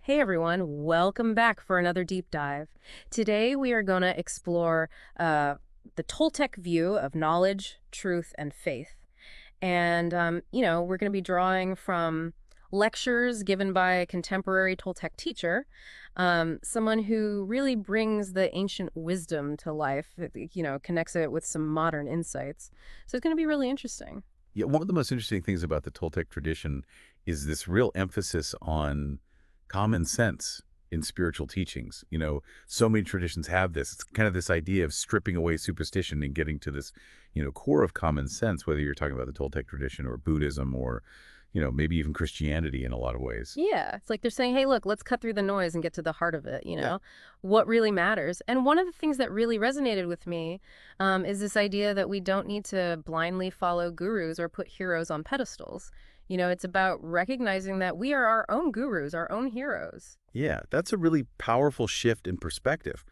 Hey everyone, welcome back for another deep dive. Today we are going to explore the Toltec view of knowledge, truth, and faith. And we're going to be drawing from lectures given by a contemporary Toltec teacher, someone who really brings the ancient wisdom to life, connects it with some modern insights. So it's going to be really interesting. Yeah, one of the most interesting things about the Toltec tradition is this real emphasis on common sense in spiritual teachings. So many traditions have this. It's kind of this idea of stripping away superstition and getting to this, core of common sense, whether you're talking about the Toltec tradition or Buddhism or, maybe even Christianity in a lot of ways. Yeah, it's like they're saying, hey, look, let's cut through the noise and get to the heart of it, what really matters. And one of the things that really resonated with me is this idea that we don't need to blindly follow gurus or put heroes on pedestals. It's about recognizing that we are our own gurus, our own heroes. Yeah, that's a really powerful shift in perspective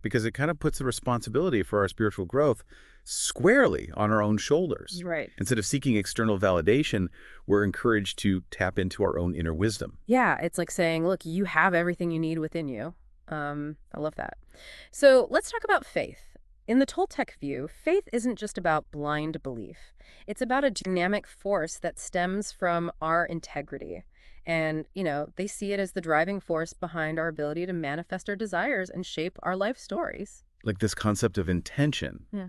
because it kind of puts the responsibility for our spiritual growth squarely on our own shoulders. Right. Instead of seeking external validation, we're encouraged to tap into our own inner wisdom. Yeah, it's like saying, look, you have everything you need within you. I love that. So let's talk about faith. In the Toltec view, faith isn't just about blind belief. It's about a dynamic force that stems from our integrity. And they see it as the driving force behind our ability to manifest our desires and shape our life stories. Like this concept of intention, Yeah.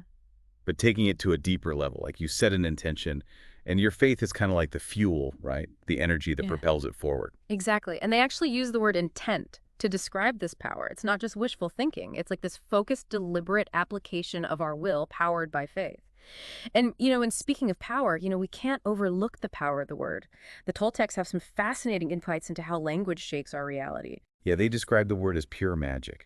but taking it to a deeper level. Like you set an intention, and your faith is kind of like the fuel, right? The energy that Yeah. propels it forward. Exactly. And they actually use the word intent to describe this power. It's not just wishful thinking. It's like this focused, deliberate application of our will powered by faith. And speaking of power, we can't overlook the power of the word. The Toltecs have some fascinating insights into how language shapes our reality. Yeah, they describe the word as pure magic.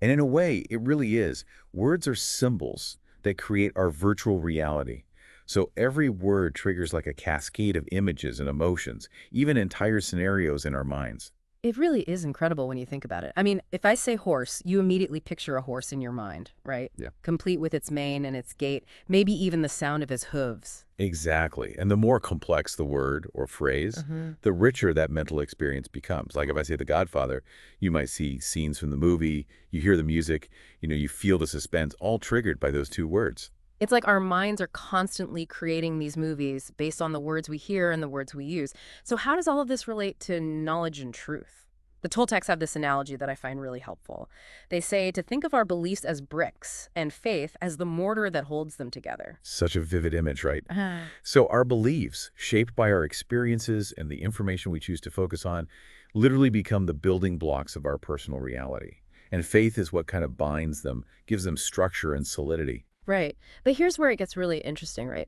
And in a way, it really is. Words are symbols that create our virtual reality. So every word triggers like a cascade of images and emotions, even entire scenarios in our minds. It really is incredible when you think about it. I mean, if I say horse, you immediately picture a horse in your mind, right? Yeah. Complete with its mane and its gait, maybe even the sound of his hooves. Exactly. And the more complex the word or phrase, the richer that mental experience becomes. Like if I say The Godfather, you might see scenes from the movie, you hear the music, you feel the suspense, all triggered by those two words. It's like our minds are constantly creating these movies based on the words we hear and the words we use. So how does all of this relate to knowledge and truth? The Toltecs have this analogy that I find really helpful. They say to think of our beliefs as bricks and faith as the mortar that holds them together. Such a vivid image, right? Ah. So our beliefs, shaped by our experiences and the information we choose to focus on, literally become the building blocks of our personal reality. And faith is what kind of binds them, gives them structure and solidity. Right. But here's where it gets really interesting, right?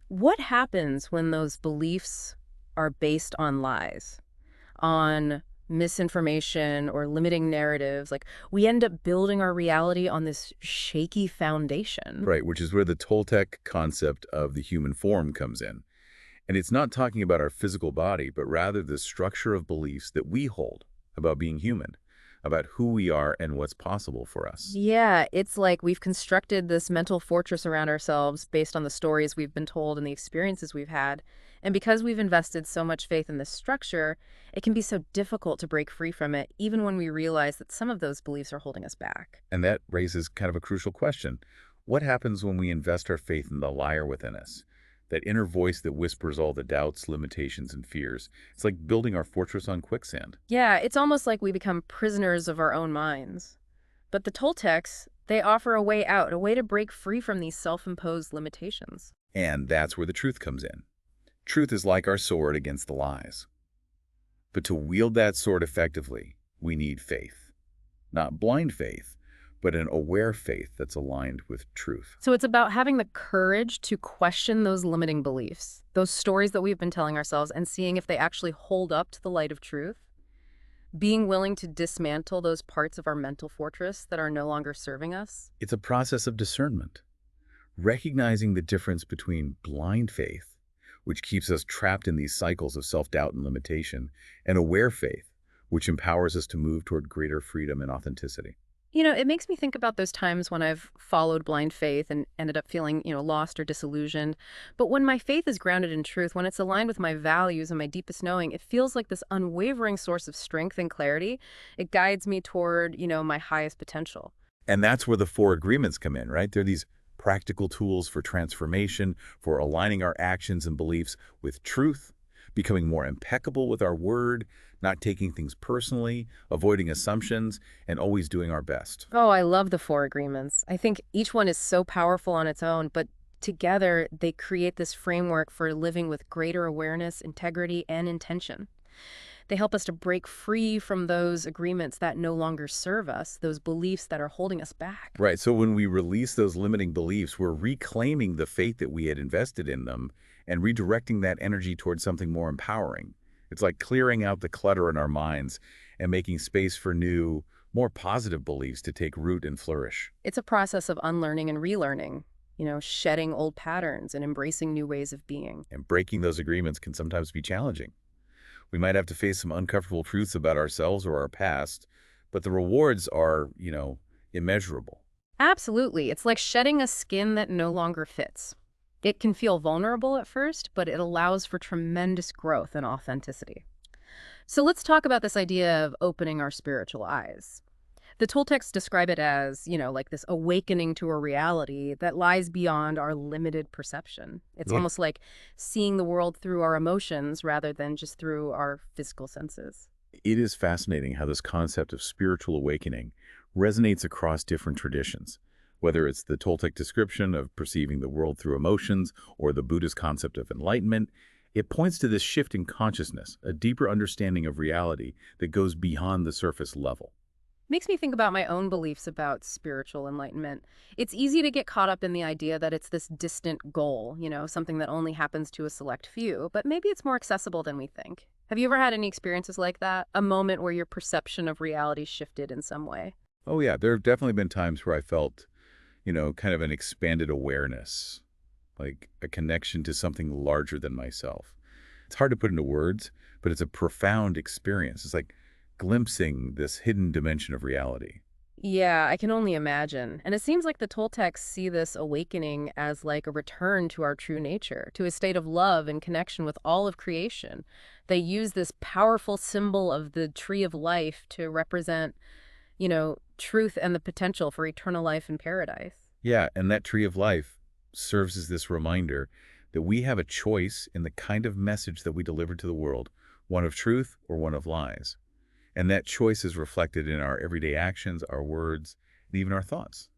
What happens when those beliefs are based on lies, on misinformation or limiting narratives? Like we end up building our reality on this shaky foundation. Right, which is where the Toltec concept of the human form comes in. And it's not talking about our physical body, but rather the structure of beliefs that we hold about being human, about who we are and what's possible for us. Yeah, it's like we've constructed this mental fortress around ourselves based on the stories we've been told and the experiences we've had. And because we've invested so much faith in this structure, it can be so difficult to break free from it, even when we realize that some of those beliefs are holding us back. And that raises kind of a crucial question. What happens when we invest our faith in the liar within us? That inner voice that whispers all the doubts, limitations, and fears. It's like building our fortress on quicksand. Yeah, it's almost like we become prisoners of our own minds. But the Toltecs, they offer a way out, a way to break free from these self-imposed limitations. And that's where the truth comes in. Truth is like our sword against the lies. But to wield that sword effectively, we need faith. Not blind faith, but an aware faith that's aligned with truth. So it's about having the courage to question those limiting beliefs, those stories that we've been telling ourselves, and seeing if they actually hold up to the light of truth. Being willing to dismantle those parts of our mental fortress that are no longer serving us. It's a process of discernment, recognizing the difference between blind faith, which keeps us trapped in these cycles of self-doubt and limitation, and aware faith, which empowers us to move toward greater freedom and authenticity. It makes me think about those times when I've followed blind faith and ended up feeling, lost or disillusioned. But when my faith is grounded in truth, when it's aligned with my values and my deepest knowing, it feels like this unwavering source of strength and clarity. It guides me toward, my highest potential. And that's where the four agreements come in, right? They're these practical tools for transformation, for aligning our actions and beliefs with truth, becoming more impeccable with our word, not taking things personally, avoiding assumptions, and always doing our best. Oh, I love the four agreements. I think each one is so powerful on its own, but together they create this framework for living with greater awareness, integrity, and intention. They help us to break free from those agreements that no longer serve us, those beliefs that are holding us back. Right. So when we release those limiting beliefs, we're reclaiming the faith that we had invested in them and redirecting that energy towards something more empowering. It's like clearing out the clutter in our minds and making space for new, more positive beliefs to take root and flourish. It's a process of unlearning and relearning, shedding old patterns and embracing new ways of being. And breaking those agreements can sometimes be challenging. We might have to face some uncomfortable truths about ourselves or our past, but the rewards are, immeasurable. Absolutely. It's like shedding a skin that no longer fits. It can feel vulnerable at first, but it allows for tremendous growth and authenticity. So let's talk about this idea of opening our spiritual eyes. The Toltecs describe it as, like this awakening to a reality that lies beyond our limited perception. It's Yeah. almost like seeing the world through our emotions rather than just through our physical senses. It is fascinating how this concept of spiritual awakening resonates across different traditions, whether it's the Toltec description of perceiving the world through emotions or the Buddhist concept of enlightenment. It points to this shift in consciousness, a deeper understanding of reality that goes beyond the surface level. Makes me think about my own beliefs about spiritual enlightenment. It's easy to get caught up in the idea that it's this distant goal, something that only happens to a select few, but maybe it's more accessible than we think. Have you ever had any experiences like that? A moment where your perception of reality shifted in some way? Oh yeah, there have definitely been times where I felt, kind of an expanded awareness, like a connection to something larger than myself. It's hard to put into words, but it's a profound experience. It's like glimpsing this hidden dimension of reality. Yeah, I can only imagine. And it seems like the Toltecs see this awakening as like a return to our true nature, to a state of love and connection with all of creation. They use this powerful symbol of the tree of life to represent, truth and the potential for eternal life in paradise. Yeah, and that tree of life serves as this reminder that we have a choice in the kind of message that we deliver to the world, one of truth or one of lies. And that choice is reflected in our everyday actions, our words, and even our thoughts.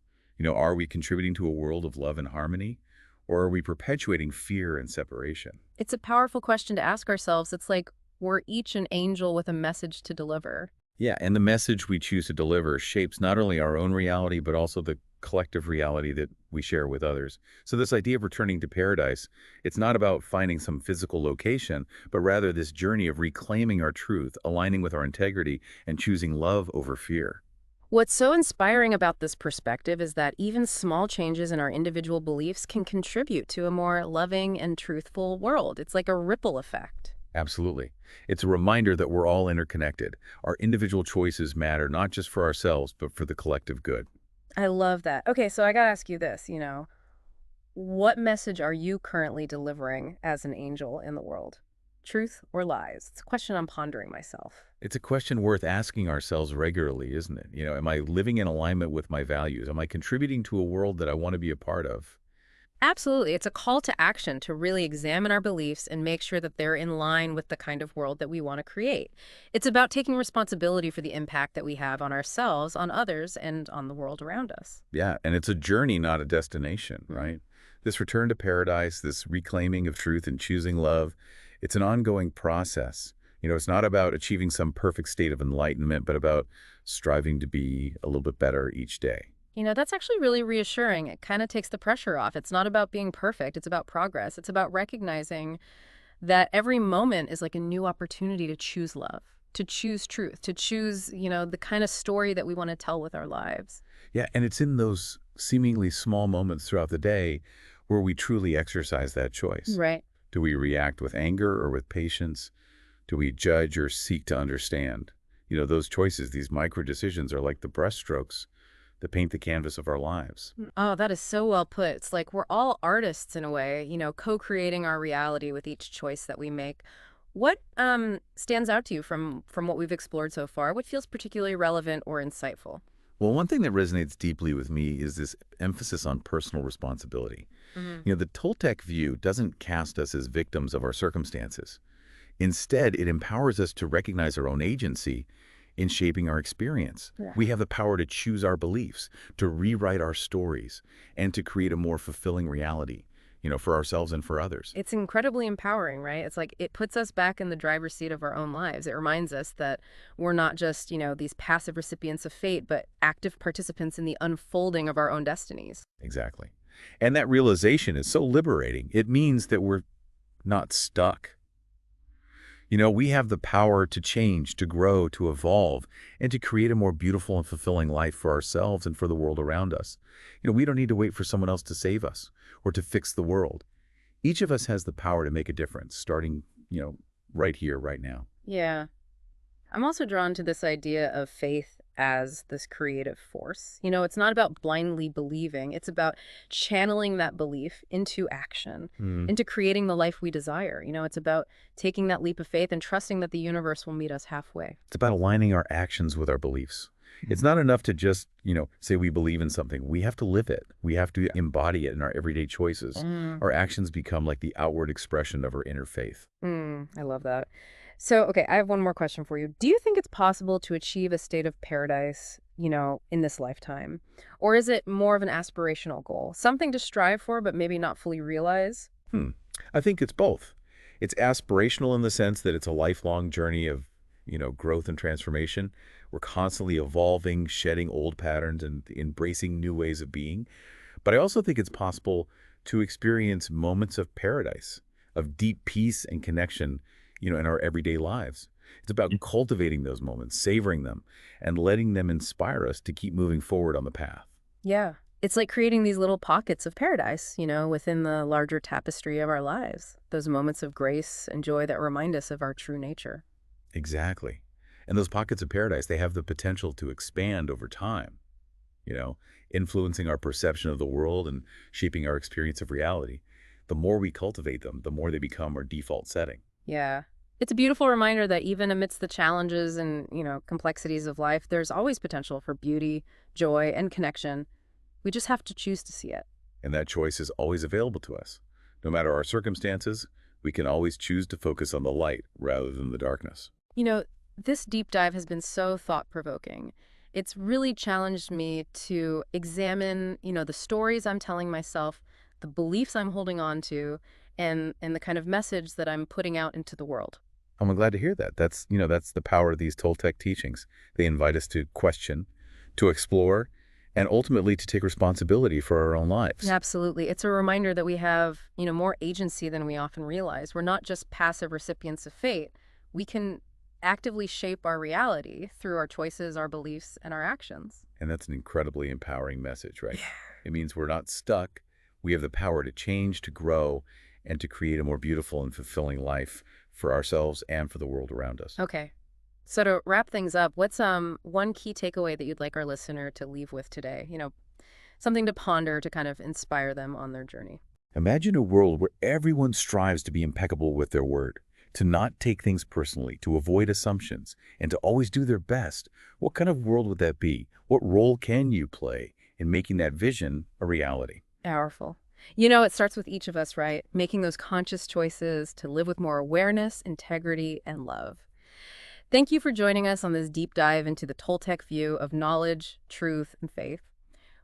Are we contributing to a world of love and harmony, or are we perpetuating fear and separation? It's a powerful question to ask ourselves. It's like we're each an angel with a message to deliver. Yeah, and the message we choose to deliver shapes not only our own reality, but also the collective reality that we share with others. So this idea of returning to paradise, it's not about finding some physical location, but rather this journey of reclaiming our truth, aligning with our integrity, and choosing love over fear. What's so inspiring about this perspective is that even small changes in our individual beliefs can contribute to a more loving and truthful world. It's like a ripple effect. Absolutely. It's a reminder that we're all interconnected. Our individual choices matter not just for ourselves, but for the collective good. I love that. Okay, so I gotta ask you this, what message are you currently delivering as an angel in the world? Truth or lies? It's a question I'm pondering myself. It's a question worth asking ourselves regularly, isn't it? Am I living in alignment with my values? Am I contributing to a world that I want to be a part of? Absolutely. It's a call to action to really examine our beliefs and make sure that they're in line with the kind of world that we want to create. It's about taking responsibility for the impact that we have on ourselves, on others, and on the world around us. Yeah, and it's a journey, not a destination, Mhm. right? This return to paradise, this reclaiming of truth and choosing love, it's an ongoing process. It's not about achieving some perfect state of enlightenment, but about striving to be a little bit better each day. That's actually really reassuring. It kind of takes the pressure off. It's not about being perfect, it's about progress. It's about recognizing that every moment is like a new opportunity to choose love, to choose truth, to choose, the kind of story that we want to tell with our lives. Yeah, and it's in those seemingly small moments throughout the day where we truly exercise that choice. Right. Do we react with anger or with patience? Do we judge or seek to understand? Those choices, these micro decisions are like the brushstrokes that paint the canvas of our lives. Oh, that is so well put. It's like we're all artists in a way, co-creating our reality with each choice that we make. What stands out to you from what we've explored so far? What feels particularly relevant or insightful? Well, one thing that resonates deeply with me is this emphasis on personal responsibility. Hmm. The Toltec view doesn't cast us as victims of our circumstances. Instead, it empowers us to recognize our own agency in shaping our experience. Yeah. We have the power to choose our beliefs, to rewrite our stories, and to create a more fulfilling reality, for ourselves and for others. It's incredibly empowering, right? It's like it puts us back in the driver's seat of our own lives. It reminds us that we're not just, these passive recipients of fate, but active participants in the unfolding of our own destinies. Exactly. And that realization is so liberating. It means that we're not stuck. We have the power to change, to grow, to evolve, and to create a more beautiful and fulfilling life for ourselves and for the world around us. We don't need to wait for someone else to save us or to fix the world. Each of us has the power to make a difference, starting, right here, right now. Yeah. I'm also drawn to this idea of faith as this creative force. It's not about blindly believing, it's about channeling that belief into action, Hmm. into creating the life we desire. It's about taking that leap of faith and trusting that the universe will meet us halfway. It's about aligning our actions with our beliefs. It's not enough to just, say we believe in something. We have to live it. We have to embody it in our everyday choices. Mm. Our actions become like the outward expression of our inner faith. I love that. So, okay, I have one more question for you. Do you think it's possible to achieve a state of paradise, in this lifetime? Or is it more of an aspirational goal, something to strive for, but maybe not fully realize? Hmm. I think it's both. It's aspirational in the sense that it's a lifelong journey of, growth and transformation. We're constantly evolving, shedding old patterns, and embracing new ways of being. But I also think it's possible to experience moments of paradise, of deep peace and connection, in our everyday lives. It's about cultivating those moments, savoring them, and letting them inspire us to keep moving forward on the path. Yeah. It's like creating these little pockets of paradise, within the larger tapestry of our lives. Those moments of grace and joy that remind us of our true nature. Exactly. And those pockets of paradise, they have the potential to expand over time, you know, influencing our perception of the world and shaping our experience of reality. The more we cultivate them, the more they become our default setting. Yeah. It's a beautiful reminder that even amidst the challenges and, complexities of life, there's always potential for beauty, joy, and connection. We just have to choose to see it. And that choice is always available to us. No matter our circumstances, we can always choose to focus on the light rather than the darkness. This deep dive has been so thought-provoking. It's really challenged me to examine, the stories I'm telling myself, the beliefs I'm holding on to, and the kind of message that I'm putting out into the world. I'm glad to hear that. That's the power of these Toltec teachings. They invite us to question, to explore, and ultimately to take responsibility for our own lives. Absolutely. It's a reminder that we have, more agency than we often realize. We're not just passive recipients of fate. We can actively shape our reality through our choices, our beliefs, and our actions. And that's an incredibly empowering message, right? It means we're not stuck. We have the power to change, to grow, and to create a more beautiful and fulfilling life for ourselves and for the world around us. Okay. So to wrap things up, what's one key takeaway that you'd like our listener to leave with today? Something to ponder to kind of inspire them on their journey. Imagine a world where everyone strives to be impeccable with their word, to not take things personally, to avoid assumptions, and to always do their best. What kind of world would that be? What role can you play in making that vision a reality? Powerful. It starts with each of us, right? Making those conscious choices to live with more awareness, integrity, and love. Thank you for joining us on this deep dive into the Toltec view of knowledge, truth, and faith.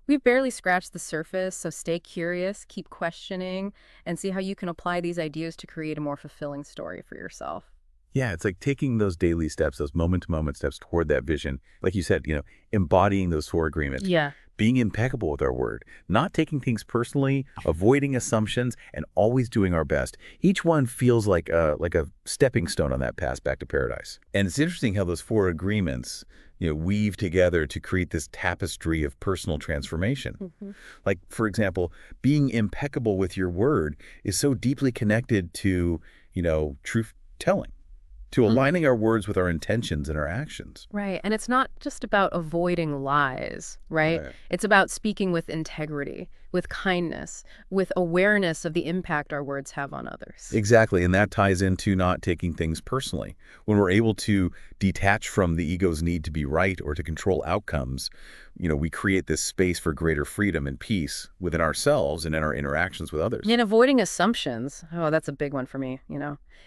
We've barely scratched the surface, so stay curious, keep questioning, and see how you can apply these ideas to create a more fulfilling story for yourself. Yeah, it's like taking those daily steps, those moment-to-moment steps toward that vision. Like you said, embodying those four agreements, Yeah. being impeccable with our word, not taking things personally, avoiding assumptions, and always doing our best. Each one feels like a stepping stone on that path back to paradise. And it's interesting how those four agreements, weave together to create this tapestry of personal transformation. Hmm. Like, for example, being impeccable with your word is so deeply connected to, truth telling, to aligning our words with our intentions and our actions. Right. And it's not just about avoiding lies, right? Right. It's about speaking with integrity, with kindness, with awareness of the impact our words have on others. Exactly, and that ties into not taking things personally. When we're able to detach from the ego's need to be right or to control outcomes, we create this space for greater freedom and peace within ourselves and in our interactions with others. And avoiding assumptions, oh, that's a big one for me.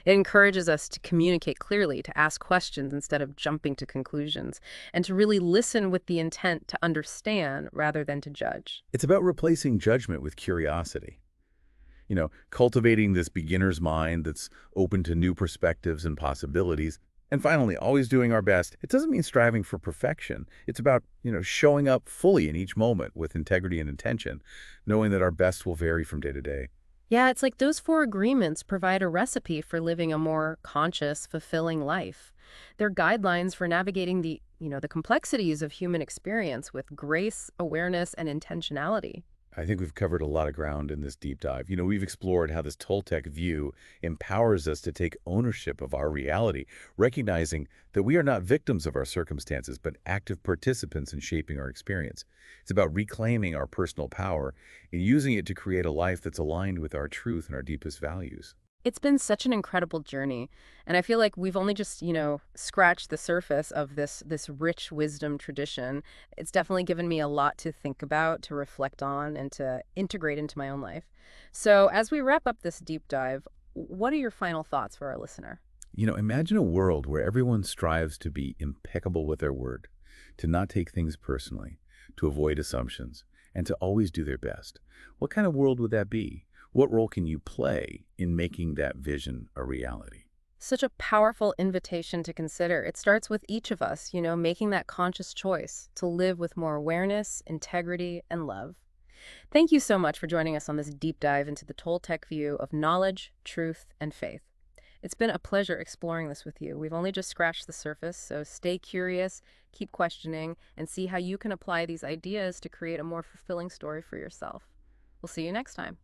It encourages us to communicate clearly, to ask questions instead of jumping to conclusions, and to really listen with the intent to understand rather than to judge. It's about replacing judgment with curiosity. Cultivating this beginner's mind that's open to new perspectives and possibilities. And finally, always doing our best. It doesn't mean striving for perfection. It's about, showing up fully in each moment with integrity and intention, knowing that our best will vary from day to day. Yeah, it's like those four agreements provide a recipe for living a more conscious, fulfilling life. They're guidelines for navigating the complexities of human experience with grace, awareness, and intentionality. I think we've covered a lot of ground in this deep dive. We've explored how this Toltec view empowers us to take ownership of our reality, recognizing that we are not victims of our circumstances, but active participants in shaping our experience. It's about reclaiming our personal power and using it to create a life that's aligned with our truth and our deepest values. It's been such an incredible journey, and I feel like we've only just scratched the surface of this rich wisdom tradition. It's definitely given me a lot to think about, to reflect on, and to integrate into my own life. So, as we wrap up this deep dive, what are your final thoughts for our listener? Imagine a world where everyone strives to be impeccable with their word, to not take things personally, to avoid assumptions, and to always do their best. What kind of world would that be? What role can you play in making that vision a reality? Such a powerful invitation to consider. It starts with each of us making that conscious choice to live with more awareness, integrity, and love. Thank you so much for joining us on this deep dive into the Toltec view of knowledge, truth, and faith. It's been a pleasure exploring this with you. We've only just scratched the surface, so stay curious, keep questioning, and see how you can apply these ideas to create a more fulfilling story for yourself. We'll see you next time.